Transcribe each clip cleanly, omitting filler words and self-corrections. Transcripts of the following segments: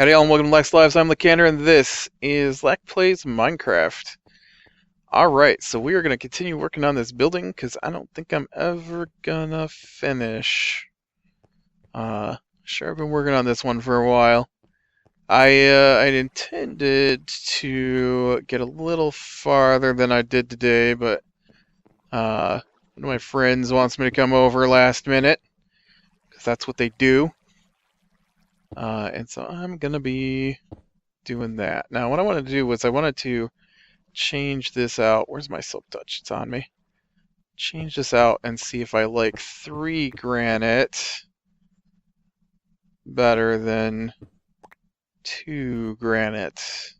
Howdy all and welcome to Lac Lives. I'm Lacander and this is Lac Plays Minecraft. Alright, so we are going to continue working on this building because I don't think I'm ever gonna finish. Sure, I've been working on this one for a while. I'd intended to get a little farther than I did today, but one of my friends wants me to come over last minute because that's what they do. And so I'm going to be doing that. Now, what I wanted to do was I wanted to change this out. Where's my silk touch? It's on me. Change this out and see if I like 3 granite better than 2 granite.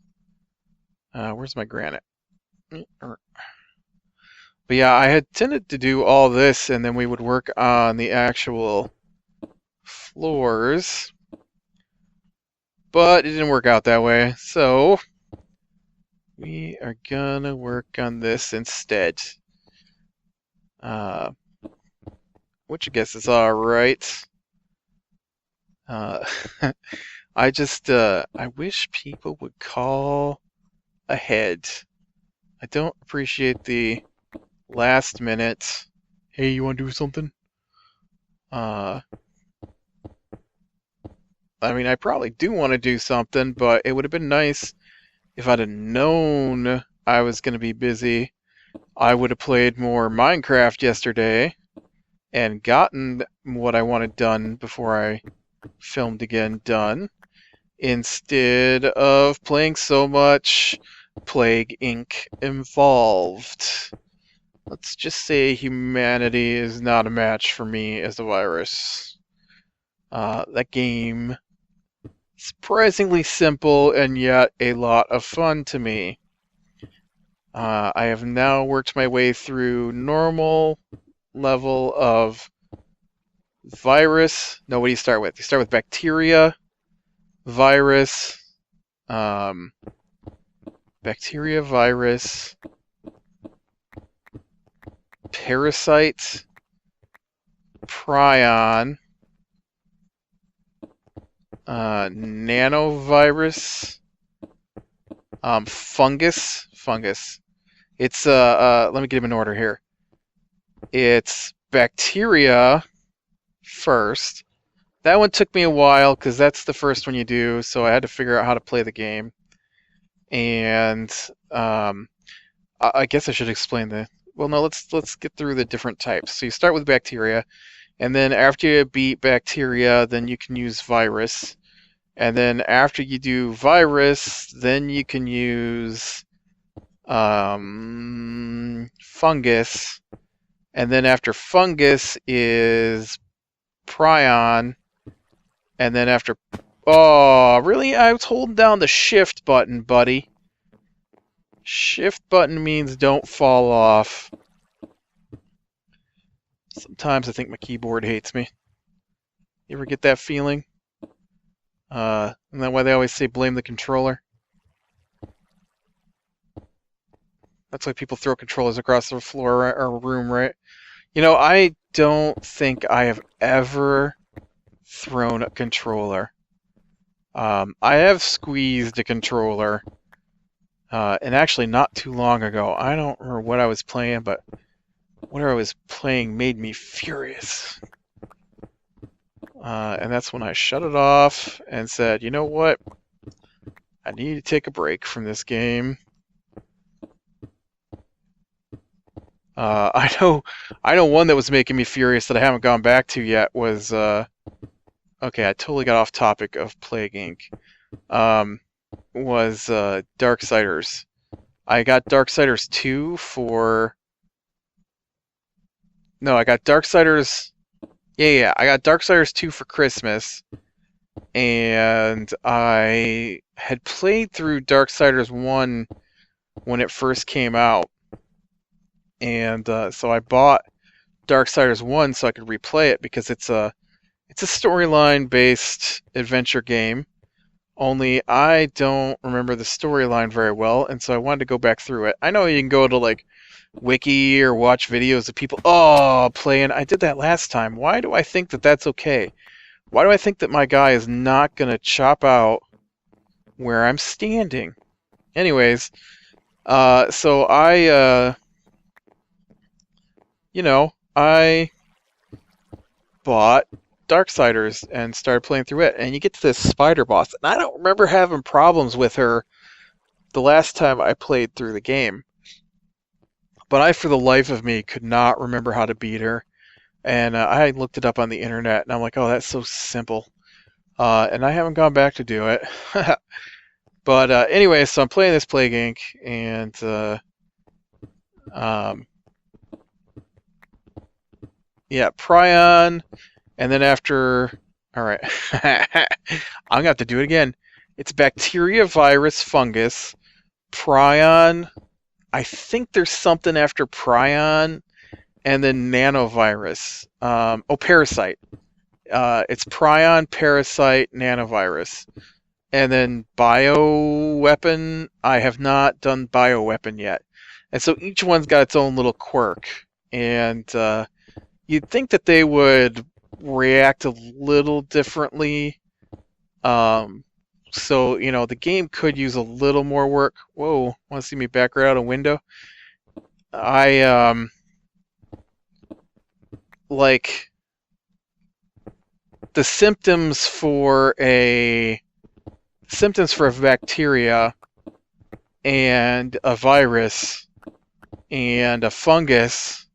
Where's my granite? But yeah, I had tended to do all this and then we would work on the actual floors. But it didn't work out that way, so we are gonna work on this instead. Which I guess is alright. I wish people would call ahead. I don't appreciate the last minute, hey, you wanna do something? I mean, I probably do want to do something, but it would have been nice if I'd have known I was going to be busy. I would have played more Minecraft yesterday and gotten what I wanted done before I filmed again done, instead of playing so much Plague Inc. involved. Let's just say humanity is not a match for me as a virus. That game, surprisingly simple and yet a lot of fun to me. I have now worked my way through normal level of virus. No, what do you start with? You start with bacteria, virus, parasite, prion, nanovirus, fungus. It's let me get them in order here. It's bacteria first. That one took me a while because that's the first one you do, so I had to figure out how to play the game. And I guess I should explain the. Well, no, let's get through the different types. So you start with bacteria. And then after you beat bacteria, then you can use virus. And then after you do virus, then you can use fungus. And then after fungus is prion. And then after... Oh, really? I was holding down the shift button, buddy. Shift button means don't fall off. Sometimes I think my keyboard hates me. You ever get that feeling? Isn't that why they always say blame the controller? That's why people throw controllers across the floor or room, right? You know, I don't think I have ever thrown a controller. I have squeezed a controller, and actually not too long ago. I don't remember what I was playing, but whatever I was playing made me furious. And that's when I shut it off and said, you know what? I need to take a break from this game. I know one that was making me furious that I haven't gone back to yet was, okay, I totally got off topic of Plague Inc. Was Darksiders. I got Darksiders 2 for... No, I got Darksiders... Yeah, I got Darksiders 2 for Christmas, and I had played through Darksiders 1 when it first came out, and so I bought Darksiders 1 so I could replay it, because it's a storyline-based adventure game, only I don't remember the storyline very well, and so I wanted to go back through it. I know you can go to, like, wiki or watch videos of people playing. I did that last time. Why do I think that that's okay? Why do I think that my guy is not gonna chop out where I'm standing. Anyways, so I bought Darksiders and started playing through it, and you get to this spider boss, and I don't remember having problems with her the last time I played through the game. But I, for the life of me, could not remember how to beat her. And I looked it up on the internet, and I'm like, oh, that's so simple. And I haven't gone back to do it. But anyway, so I'm playing this Plague Inc., and yeah, Prion, and then after... Alright, I'm going to have to do it again. It's bacteria, virus, fungus, Prion. I think there's something after Prion, and then nanovirus. Parasite. It's Prion, Parasite, Nanovirus. And then Bioweapon. I have not done Bioweapon yet. And so each one's got its own little quirk. And you'd think that they would react a little differently. So, the game could use a little more work. Whoa, want to see me back right out a window? Like the symptoms for a bacteria and a virus and a fungus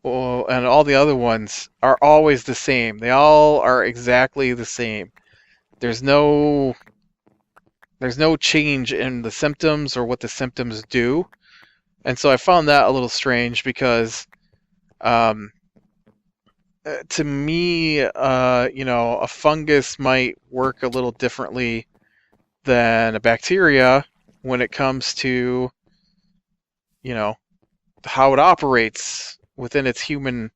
and all the other ones are always the same. They all are exactly the same. There's no change in the symptoms or what the symptoms do. And so I found that a little strange because to me, a fungus might work a little differently than a bacteria when it comes to, how it operates within its human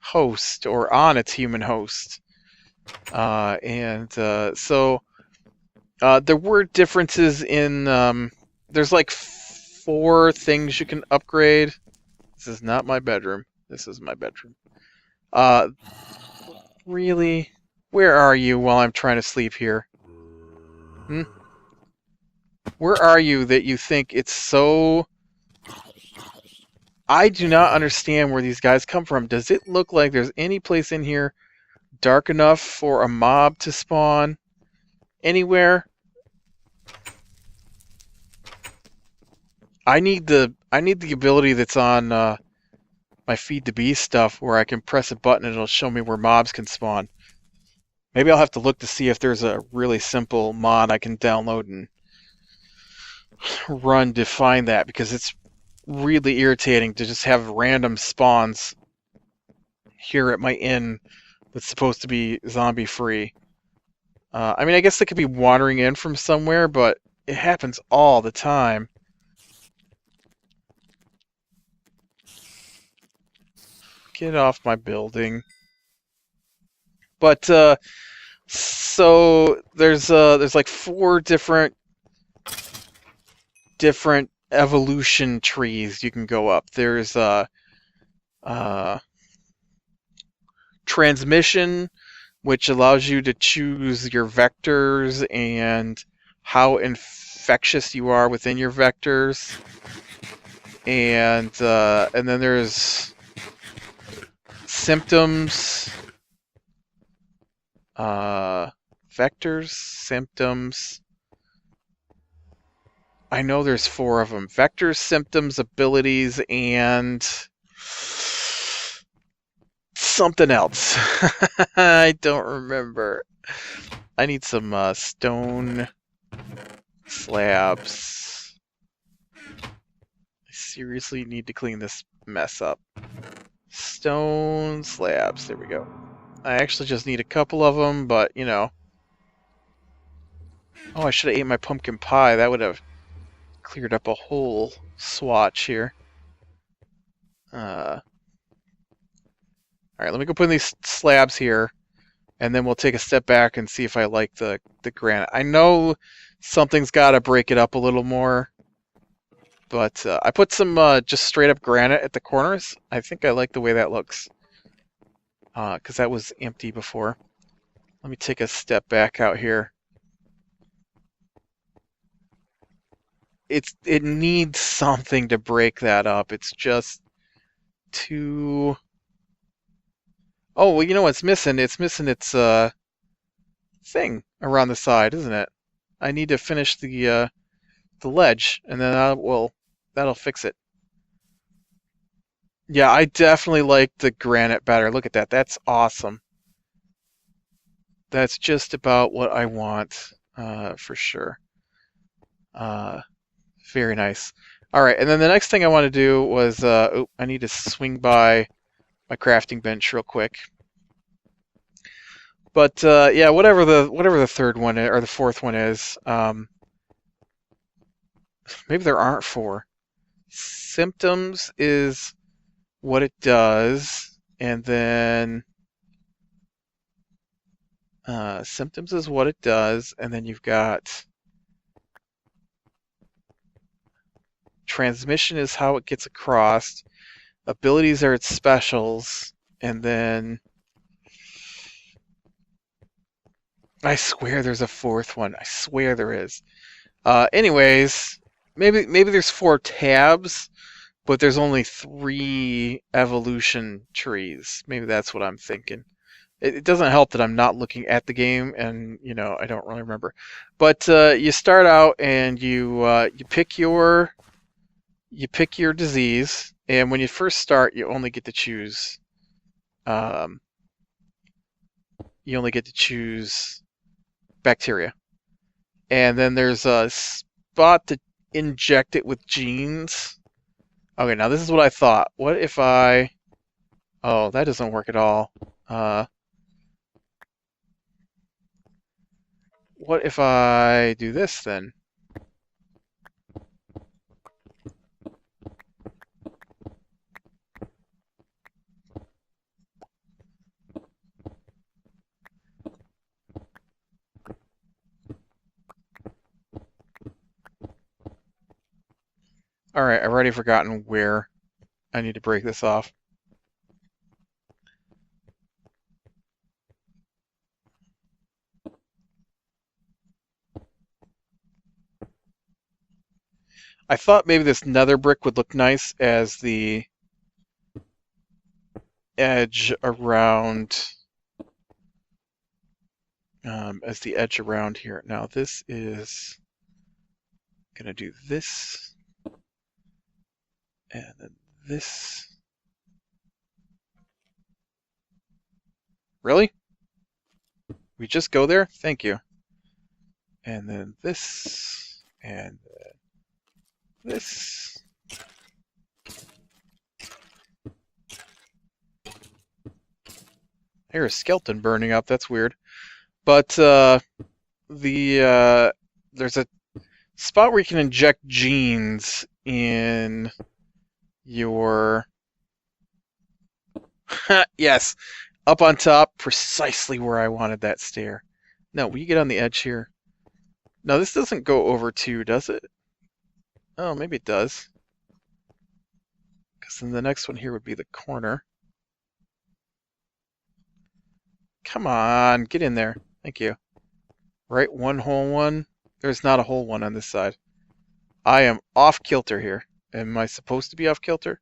host or on its human host. So there were differences in, there's like 4 things you can upgrade. This is not my bedroom. This is my bedroom. Really? Where are you while I'm trying to sleep here? Where are you that you think it's so... I do not understand where these guys come from. Does it look like there's any place in here dark enough for a mob to spawn? Anywhere? I need the ability that's on my Feed the Beast stuff where I can press a button and it'll show me where mobs can spawn. Maybe I'll have to look to see if there's a really simple mod I can download and run to find that, because it's really irritating to just have random spawns here at my inn that's supposed to be zombie free. I guess they could be wandering in from somewhere, but it happens all the time. Get off my building. But so there's like 4 different evolution trees you can go up. There's transmission, which allows you to choose your vectors and how infectious you are within your vectors. And then there's symptoms, vectors, symptoms. I know there's 4 of them. Vectors, symptoms, abilities, and something else. I don't remember. I need some stone slabs. I seriously need to clean this mess up. Stone slabs. There we go. I actually just need a couple of them, but, Oh, I should have ate my pumpkin pie. That would have cleared up a whole swatch here. Alright, let me go put in these slabs here, and then we'll take a step back and see if I like the granite. I know something's got to break it up a little more, but I put some just straight up granite at the corners. I think I like the way that looks, because that was empty before. Let me take a step back out here. it needs something to break that up. It's just too. Oh, well, you know what's missing? It's missing its thing around the side, isn't it? I need to finish the ledge, and then that'll fix it. Yeah, I definitely like the granite better. Look at that. That's awesome. That's just about what I want, for sure. Very nice. All right, and then the next thing I want to do was, I need to swing by my crafting bench real quick. But yeah, whatever the third one or the fourth one is, maybe there aren't four. Symptoms is what it does, and then symptoms is what it does, and then you've got transmission is how it gets across. Abilities are its specials, and then I swear there's a fourth one. I swear there is. Anyways, maybe there's 4 tabs, but there's only 3 evolution trees. Maybe that's what I'm thinking. It doesn't help that I'm not looking at the game, and I don't really remember. But you start out and you pick your disease, and when you first start, you only get to choose. You only get to choose bacteria, and then there's a spot to inject it with genes. Okay, now this is what I thought. What if I? Oh, that doesn't work at all. What if I do this then? Alright, I've already forgotten where I need to break this off. I thought maybe this nether brick would look nice as the edge around here. Now this is gonna do this, and then this. Really? We just go there? Thank you. And then this, and then this. Here's a skeleton burning up. That's weird. But there's a spot where you can inject genes in your. Yes, up on top, precisely where I wanted that stair. No, will you get on the edge here? No, this doesn't go over 2, does it? Oh, maybe it does. Because then the next one here would be the corner. Come on, get in there. Thank you. Right, one whole one. There's not a whole one on this side. I am off kilter here. Am I supposed to be off kilter?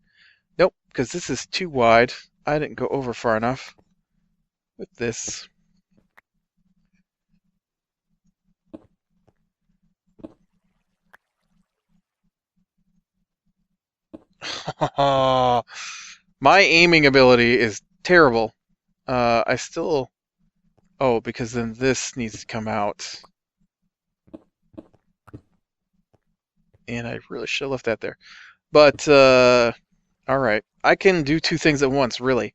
Nope, because this is too wide. I didn't go over far enough with this. My aiming ability is terrible. I still... Oh, because then this needs to come out. And I really should have left that there. But, alright. I can do 2 things at once, really.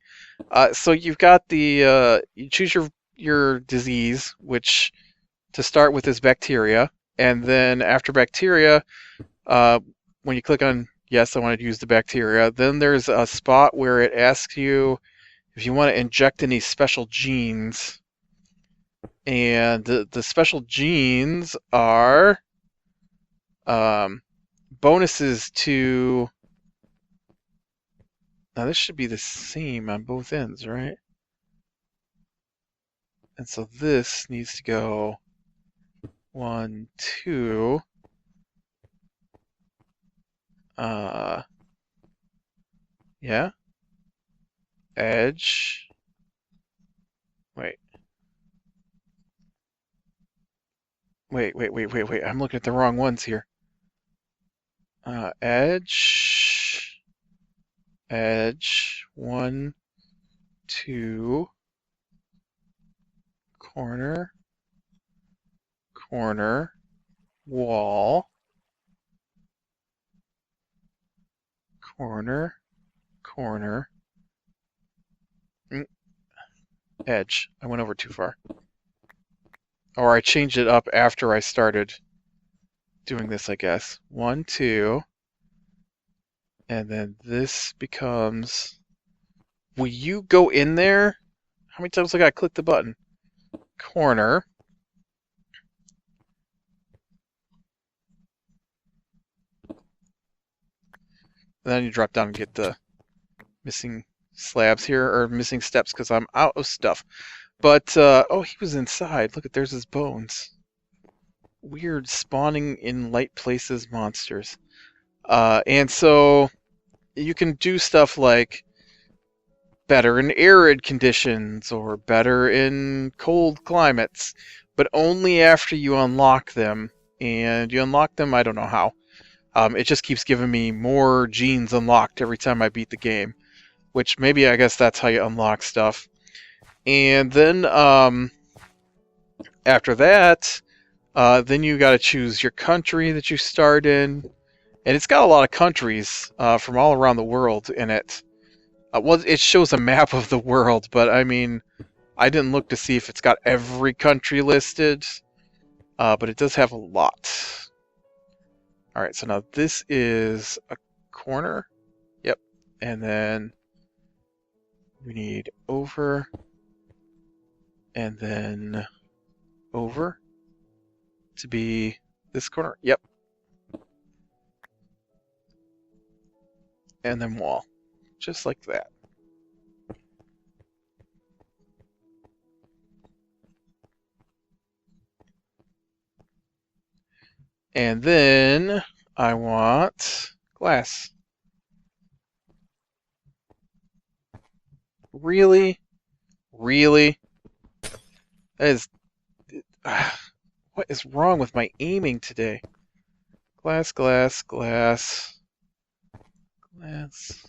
So you've got the... you choose your disease, which to start with is bacteria. And then after bacteria, when you click on yes, I want to use the bacteria, then there's a spot where it asks you if you want to inject any special genes. And the special genes are bonuses to... Now this should be the same on both ends, right? And so this needs to go 1, 2. Uh, yeah. Edge. Wait. Wait. I'm looking at the wrong ones here. Edge. Edge. 1, 2. Corner. Corner. Wall. Corner. Corner. Edge. I went over too far. Or I changed it up after I started doing this, I guess. 1, 2. And then this becomes... Will you go in there? How many times I gotta click the button? Corner. And then you drop down and get the missing slabs here, or missing steps, because I'm out of stuff. But, oh, he was inside. Look, there's his bones. Weird spawning in light places monsters. And so you can do stuff like better in arid conditions or better in cold climates, but only after you unlock them. And you unlock them, I don't know how. It just keeps giving me more genes unlocked every time I beat the game, which maybe I guess that's how you unlock stuff. And then after that, then you got to choose your country that you start in. And it's got a lot of countries from all around the world in it. Well, it shows a map of the world, but I mean, I didn't look to see if it's got every country listed, but it does have a lot. Alright, so now this is a corner. Yep. And then we need over, and then over to be this corner. Yep. And then wall. Just like that. And then I want glass. Really? Really? That is... what is wrong with my aiming today? Glass, glass, glass. Glass.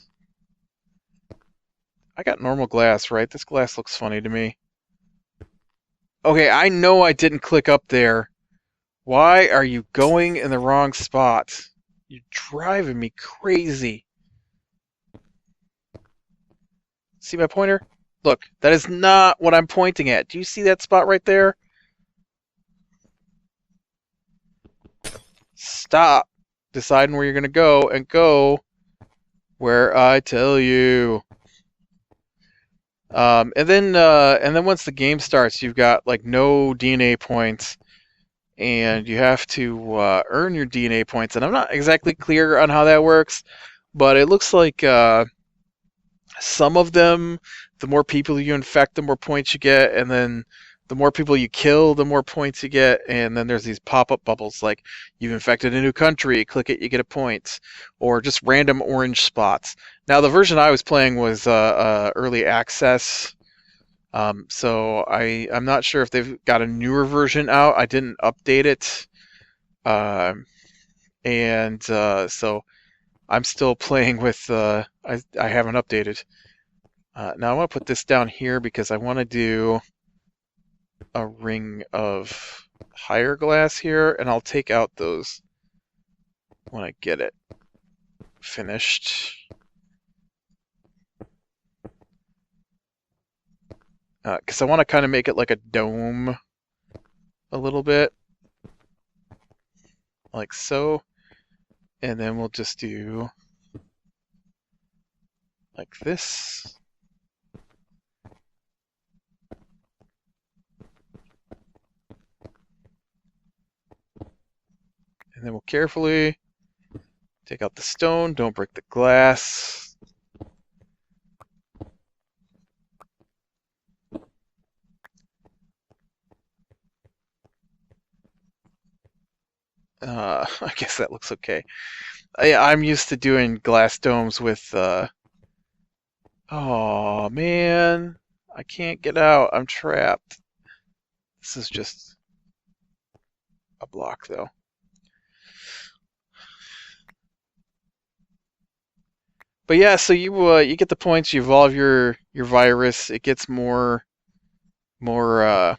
I got normal glass, right? This glass looks funny to me. Okay, I know I didn't click up there. Why are you going in the wrong spot? You're driving me crazy. See my pointer? Look, that is not what I'm pointing at. Do you see that spot right there? Stop deciding where you're going to go and go where I tell you. And then once the game starts, you've got like no DNA points, and you have to earn your DNA points. And I'm not exactly clear on how that works, but it looks like some of them, the more people you infect, the more points you get, and then the more people you kill, the more points you get. And then there's these pop-up bubbles like you've infected a new country, click it, you get a point, or just random orange spots. Now the version I was playing was early access, so I'm not sure if they've got a newer version out. I didn't update it, and so I'm still playing with. I haven't updated. Now I want to put this down here because I want to do a ring of higher glass here, and I'll take out those when I get it finished. Because I want to kind of make it like a dome a little bit, like so. And then we'll just do like this. And then we'll carefully take out the stone, don't break the glass. I guess that looks okay. I'm used to doing glass domes with. Oh man, I can't get out. I'm trapped. This is just a block, though. But yeah, so you get the points. You evolve your virus. It gets more like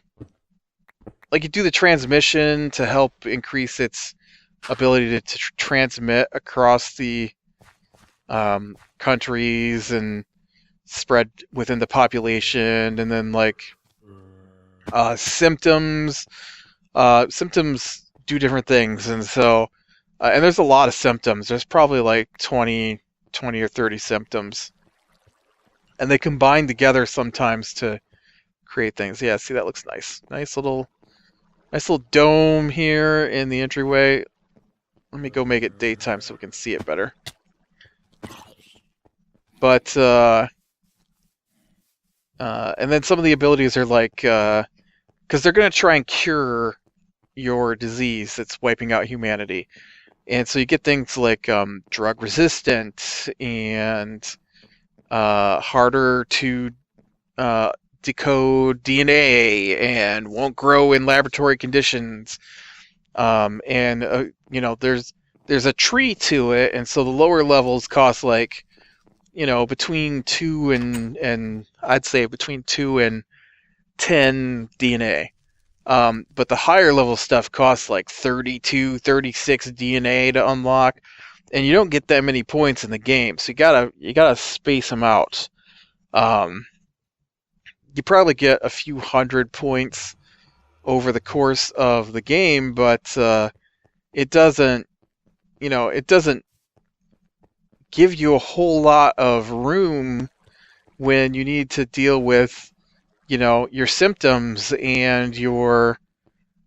you do the transmission to help increase its ability to transmit across the countries and spread within the population, and then like symptoms. Symptoms do different things, and so and there's a lot of symptoms. There's probably like 20 or 30 symptoms, and they combine together sometimes to create things. Yeah, see, that looks nice. Nice little dome here in the entryway. Let me go make it daytime so we can see it better. But and then some of the abilities are like because they're gonna try and cure your disease that's wiping out humanity, and so you get things like drug resistant and harder to decode DNA and won't grow in laboratory conditions. And there's a tree to it, and so the lower levels cost like between 2 and I'd say between 2 and 10 DNA. But the higher level stuff costs like 32, 36 DNA to unlock, and you don't get that many points in the game, so you gotta space them out. You probably get a few hundred points over the course of the game, but it doesn't give you a whole lot of room when you need to deal with your symptoms and your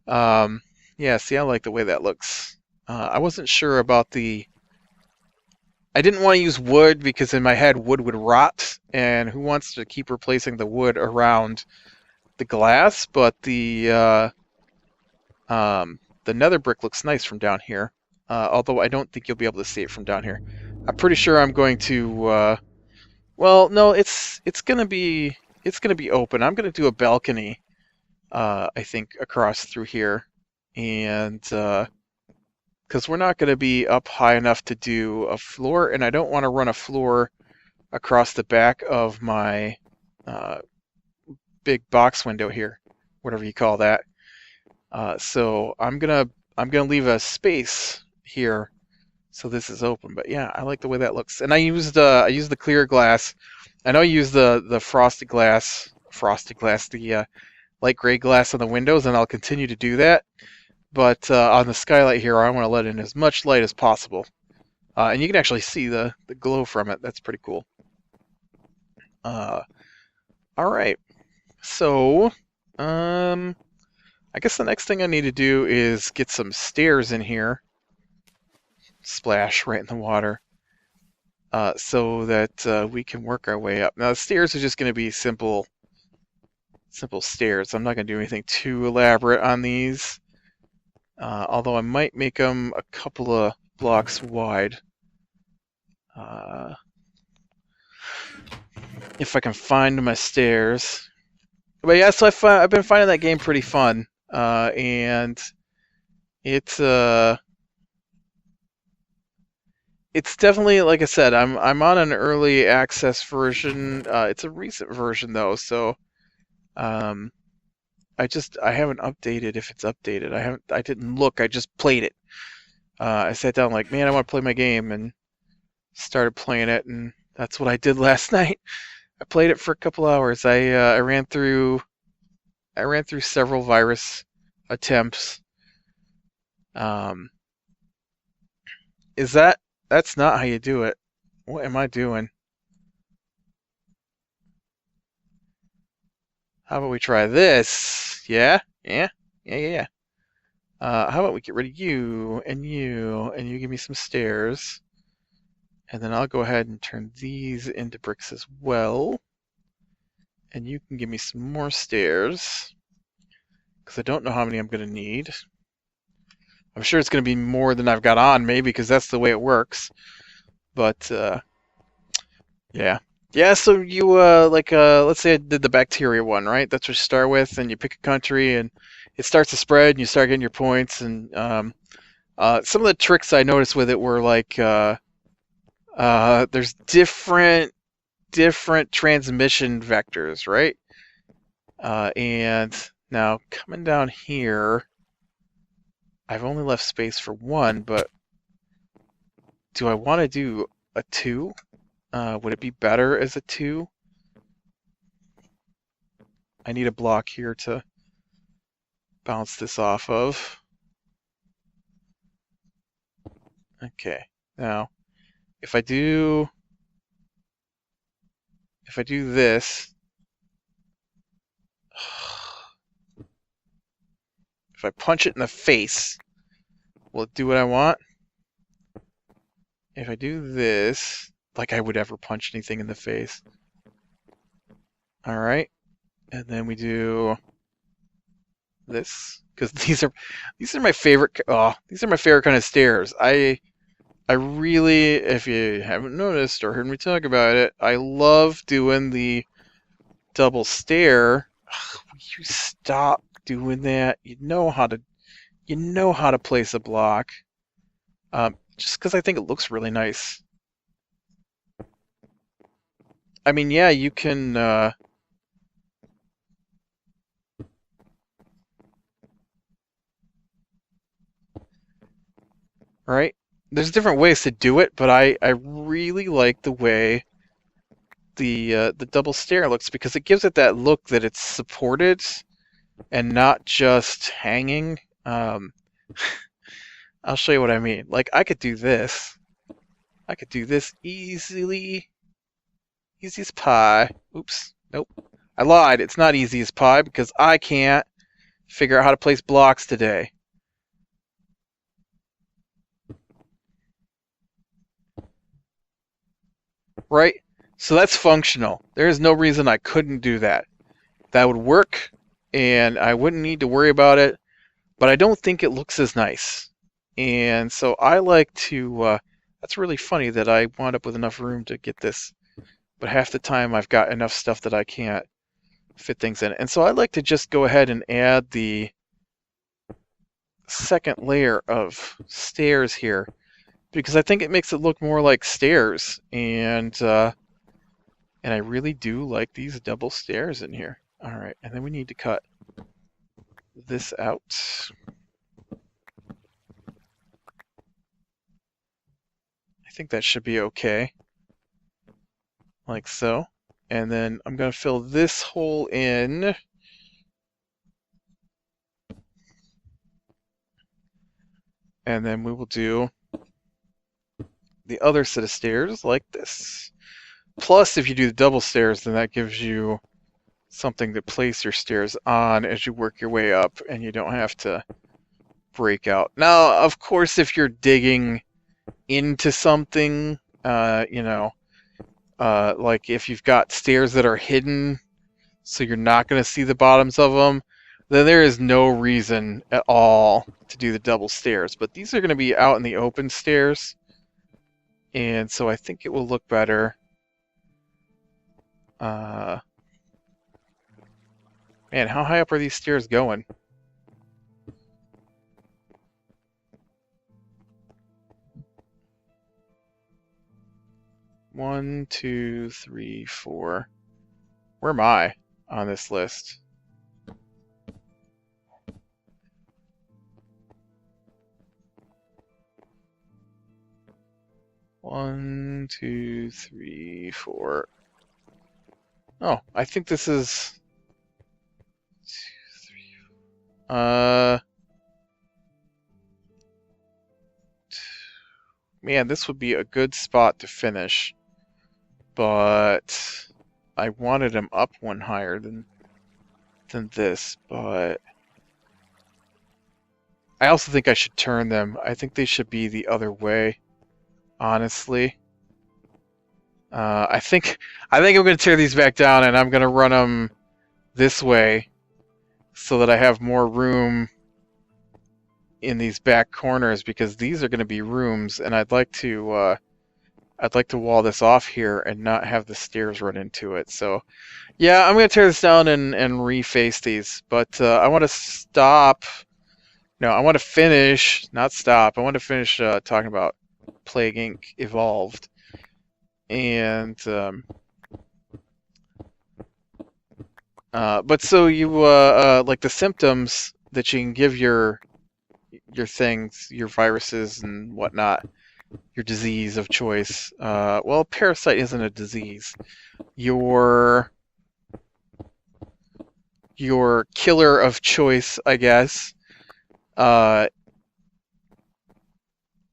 yeah, see, I like the way that looks. I wasn't sure about I didn't want to use wood because in my head wood would rot, and who wants to keep replacing the wood around the glass? But the nether brick looks nice from down here, although I don't think you'll be able to see it from down here. I'm pretty sure I'm going to well, no, it's gonna be open. I'm gonna do a balcony, I think, across through here, and because we're not gonna be up high enough to do a floor, and I don't want to run a floor across the back of my big box window here, whatever you call that. So I'm gonna leave a space here so this is open. But yeah, I like the way that looks. And I used the clear glass. I know I used the frosted glass, the light gray glass on the windows, and I'll continue to do that. But on the skylight here, I want to let in as much light as possible. And you can actually see the glow from it. That's pretty cool. All right. So, I guess the next thing I need to do is get some stairs in here. Splash right in the water. So that we can work our way up. Now the stairs are just going to be simple stairs. I'm not going to do anything too elaborate on these. Although I might make them a couple of blocks wide. If I can find my stairs. But yeah, so I've been finding that game pretty fun. And it's definitely, like I said, I'm on an early access version. It's a recent version though, so I haven't updated if it's updated. I didn't look. I just played it. I sat down like, man, I want to play my game, and started playing it, and that's what I did last night. I played it for a couple hours. I ran through several virus attempts. That's not how you do it. What am I doing? How about we try this? Yeah? How about we get rid of you, and you give me some stairs. And then I'll go ahead and turn these into bricks as well. And you can give me some more stairs, because I don't know how many I'm going to need. I'm sure it's going to be more than I've got on me because that's the way it works. But yeah. Yeah, so you let's say I did the bacteria one, right? That's what you start with, and you pick a country, and it starts to spread, and you start getting your points. And some of the tricks I noticed with it were like there's different transmission vectors, right? And now coming down here, I've only left space for one, but do I want to do a 2? Would it be better as a 2? I need a block here to bounce this off of. Okay, now if I do this, if I punch it in the face, will it do what I want? If I do this, like I would ever punch anything in the face. All right, and then we do this because these are my favorite. Oh, these are my favorite kind of stairs. I really, if you haven't noticed or heard me talk about it, I love doing the double stair. Will you stop doing that? You know how to place a block. Just because I think it looks really nice. I mean, yeah, you can. Right? There's different ways to do it, but I really like the way the double stair looks because it gives it that look that it's supported and not just hanging. I'll show you what I mean. Like I could do this. I could do this easy as pie. Oops. Nope. I lied. It's not easy as pie because I can't figure out how to place blocks today. Right? So that's functional. There is no reason I couldn't do that. That would work, and I wouldn't need to worry about it, but I don't think it looks as nice. And so I like to, that's really funny that I wound up with enough room to get this, but half the time I've got enough stuff that I can't fit things in. And so I like to just go ahead and add the second layer of stairs here, because I think it makes it look more like stairs, and I really do like these double stairs in here. All right, and then we need to cut this out. I think that should be okay, like so. And then I'm going to fill this hole in. And then we will do the other set of stairs like this. Plus, if you do the double stairs, then that gives you something to place your stairs on as you work your way up, and you don't have to break out. Now, of course, if you're digging into something, like if you've got stairs that are hidden, so you're not going to see the bottoms of them, then there is no reason at all to do the double stairs. But these are going to be out in the open stairs, and so I think it will look better. Man, how high up are these stairs going? One, two, three, four. Where am I on this list? One, two, three, four. Oh, I think this is 2, 3. Man, this would be a good spot to finish, but I wanted them up one higher than this, but I also think I should turn them. I think they should be the other way, honestly. I think I'm going to tear these back down, and I'm going to run them this way so that I have more room in these back corners because these are going to be rooms, and I'd like to wall this off here and not have the stairs run into it. So yeah, I'm going to tear this down and reface these, but I want to stop. No, I want to finish, not stop. I want to finish talking about Plague Inc. Evolved, and but so you like the symptoms that you can give your things, your viruses and whatnot, your disease of choice. Well, parasite isn't a disease. Your killer of choice, I guess.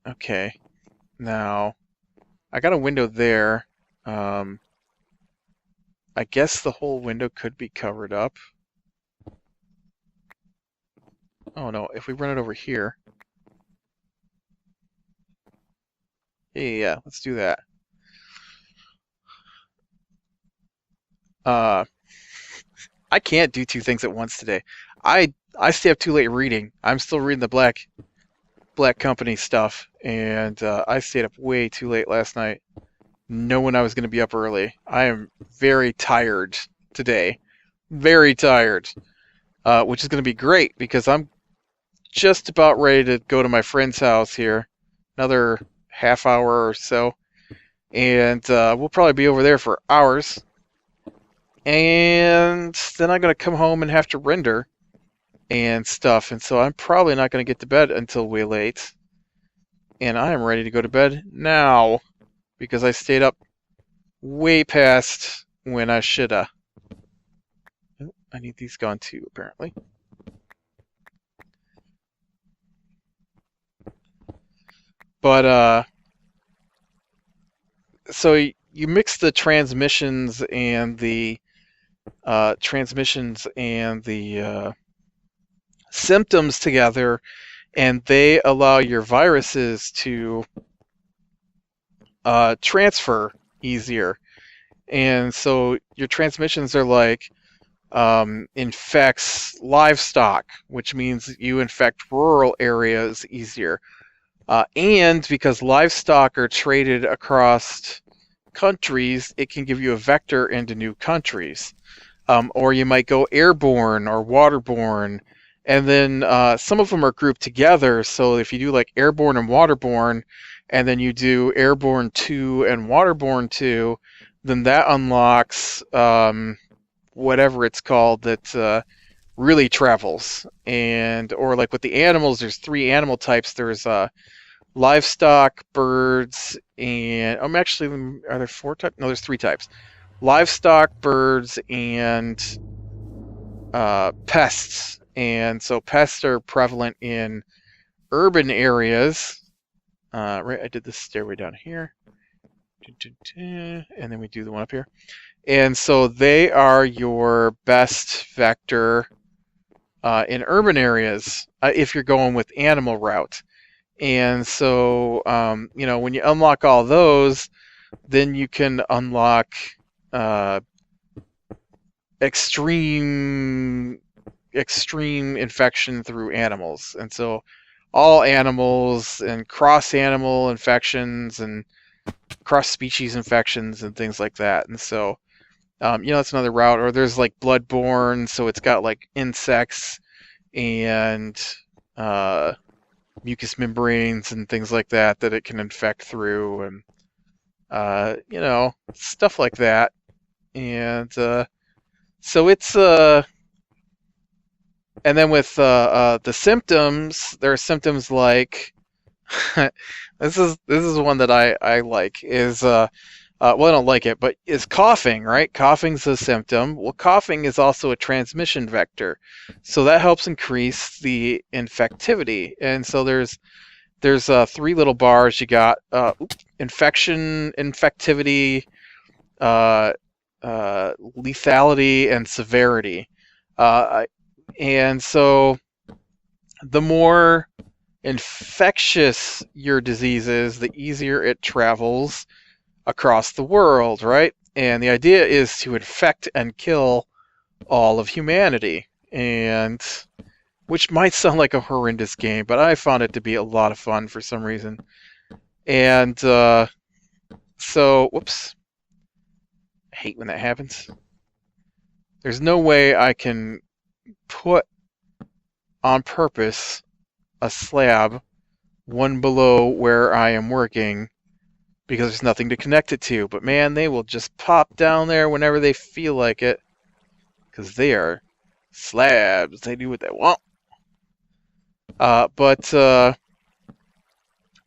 Okay. Now, I got a window there. I guess the whole window could be covered up. Oh no, if we run it over here. Yeah, let's do that. I can't do two things at once today. I stay up too late reading. I'm still reading the Black Company stuff, and I stayed up way too late last night, knowing I was going to be up early. I am very tired today. Very tired. Which is going to be great, because I'm just about ready to go to my friend's house here. Another half hour or so. And we'll probably be over there for hours. And then I'm going to come home and have to render and stuff. And so I'm probably not going to get to bed until way late. And I am ready to go to bed now, because I stayed up way past when I shoulda. Oh, I need these gone too, apparently. But so you mix the transmissions and the symptoms together, and they allow your viruses to transfer easier. And so your transmissions are like infects livestock, which means you infect rural areas easier. And because livestock are traded across countries, it can give you a vector into new countries. Or you might go airborne or waterborne, and then some of them are grouped together. So if you do like airborne and waterborne, and then you do airborne 2 and waterborne 2, then that unlocks whatever it's called that really travels. And or like with the animals, there's 3 animal types. There's livestock, birds, and actually, are there 4 types? No, there's 3 types: livestock, birds, and pests. And so pests are prevalent in urban areas. Right, I did this stairway down here, and then we do the one up here. And so they are your best vector in urban areas if you're going with animal route. And so, when you unlock all those, then you can unlock extreme infection through animals. And so all animals and cross-animal infections and cross-species infections and things like that. And so, that's another route. Or there's like bloodborne, so it's got like insects and mucous membranes and things like that it can infect through, and stuff like that. And so it's and then with the symptoms, there are symptoms like this is one that I like, is well, I don't like it, but is coughing, right? Coughing's a symptom. Well, coughing is also a transmission vector, so that helps increase the infectivity. And so there's 3 little bars. You got infection, infectivity, lethality, and severity. And so the more infectious your disease is, the easier it travels across the world, right? And the idea is to infect and kill all of humanity. And which might sound like a horrendous game, but I found it to be a lot of fun for some reason. And so, whoops. I hate when that happens. There's no way I can put on purpose a slab one below where I am working because there's nothing to connect it to. But man, they will just pop down there whenever they feel like it because they are slabs. They do what they want.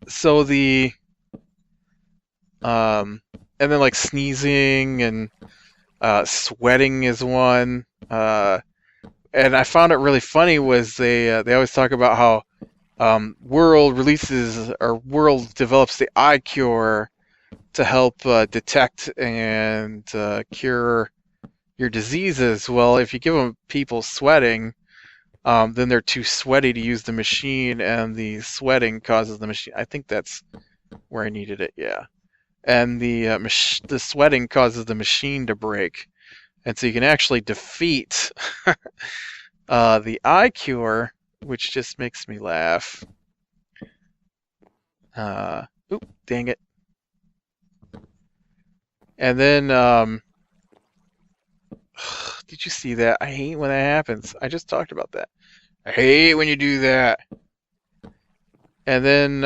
So the and then like sneezing and sweating is one. And I found it really funny was they always talk about how World develops the eye cure to help detect and cure your diseases. Well, if you give them people sweating, then they're too sweaty to use the machine, and the sweating causes the machine. I think that's where I needed it. Yeah, and the sweating causes the machine to break, and so you can actually defeat the eye cure, which just makes me laugh. Oop, dang it. And then, did you see that? I hate when that happens. I just talked about that. I hate when you do that. And then,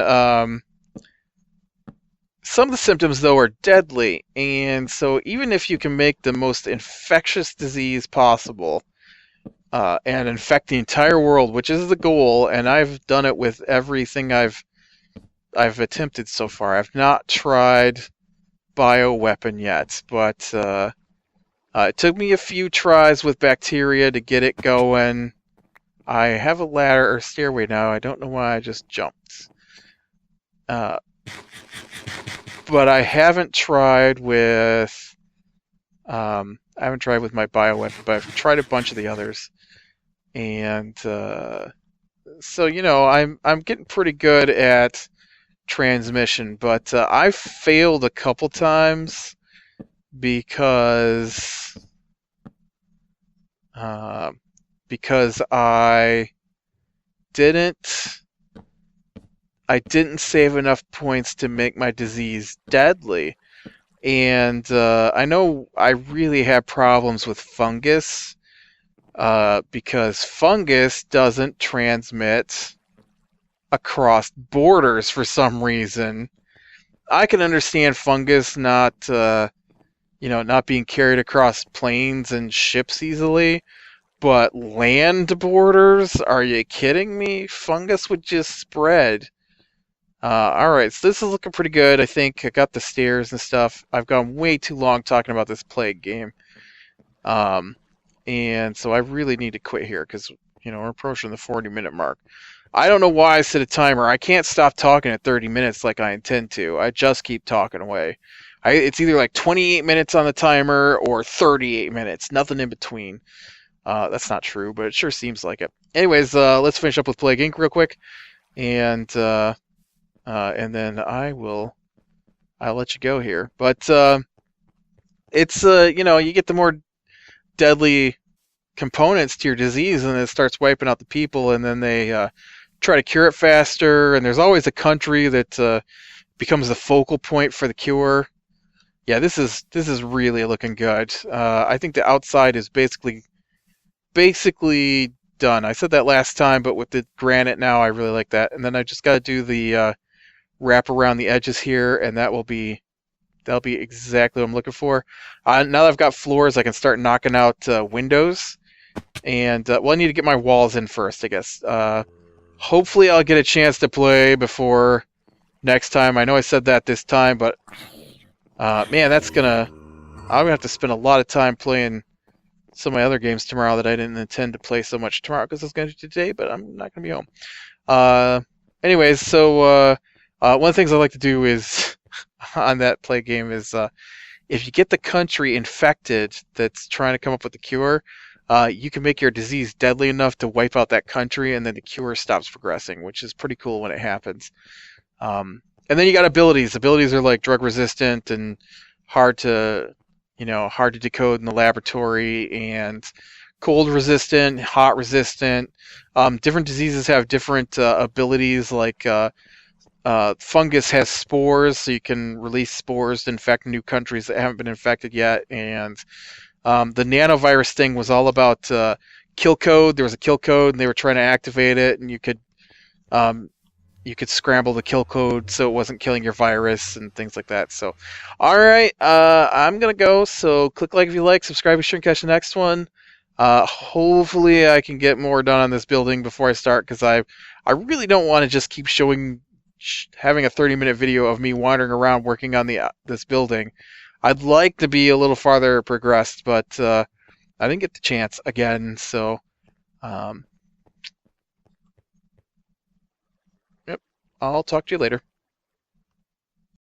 some of the symptoms, though, are deadly. And so even if you can make the most infectious disease possible, and infect the entire world, which is the goal, and I've done it with everything I've attempted so far. I've not tried bioweapon yet, but it took me a few tries with bacteria to get it going. I have a ladder or stairway now. I don't know why I just jumped. But I haven't tried with my bioweapon, but I've tried a bunch of the others. And so, you know, I'm getting pretty good at transmission, but I've failed a couple times because I didn't save enough points to make my disease deadly. And I know I really have problems with fungus, because fungus doesn't transmit across borders for some reason. I can understand fungus not being carried across planes and ships easily, but land borders? Are you kidding me? Fungus would just spread. Alright, so this is looking pretty good. I think I got the stairs and stuff. I've gone way too long talking about this plague game. And so I really need to quit here because, you know, we're approaching the 40-minute mark. I don't know why I set a timer. I can't stop talking at 30 minutes like I intend to. I just keep talking away. It's either like 28 minutes on the timer or 38 minutes. Nothing in between. That's not true, but it sure seems like it. Anyways, let's finish up with Plague Inc. real quick. And then I'll let you go here. But it's, you know, you get the more deadly components to your disease and it starts wiping out the people, and then they try to cure it faster, and there's always a country that becomes the focal point for the cure. Yeah, this is really looking good. I think the outside is basically done. I said that last time, but with the granite now, I really like that. And then I just got to do the wrap around the edges here, and that'll be exactly what I'm looking for. Now that I've got floors, I can start knocking out windows. And, well, I need to get my walls in first, I guess. Hopefully I'll get a chance to play before next time. I know I said that this time, but, man, I'm going to have to spend a lot of time playing some of my other games tomorrow that I didn't intend to play so much tomorrow because I was going to do today, but I'm not going to be home. Anyways, so one of the things I like to do is on that play game is if you get the country infected that's trying to come up with the cure, you can make your disease deadly enough to wipe out that country, and then the cure stops progressing, which is pretty cool when it happens. And then you got abilities. Abilities are like drug resistant and hard to decode in the laboratory, and cold resistant, hot resistant. Different diseases have different abilities, like fungus has spores, so you can release spores to infect new countries that haven't been infected yet. And the nanovirus thing was all about kill code. There was a kill code, and they were trying to activate it, and um, you could scramble the kill code so it wasn't killing your virus and things like that. So, all right, I'm gonna go. So click like if you like, subscribe, be sure and catch the next one. Hopefully, I can get more done on this building before I start, because I really don't want to just keep having a 30-minute video of me wandering around working on this building. I'd like to be a little farther progressed, but I didn't get the chance again. So, yep, I'll talk to you later.